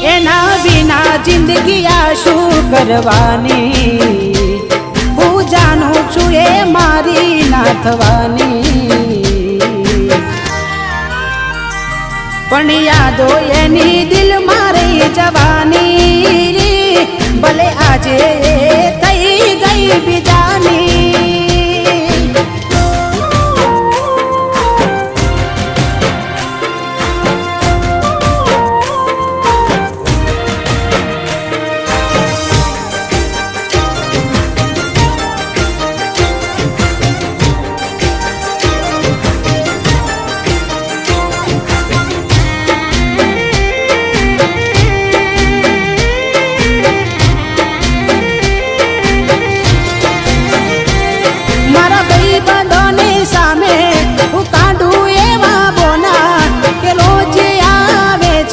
એના વિના જિંદગી આ શું કરવાની હું જાણું છું એ મારી ના થવાની પણ યાદો એની દિલ મારી જવાની ભલે આજે થઈ ગઈ બીજાની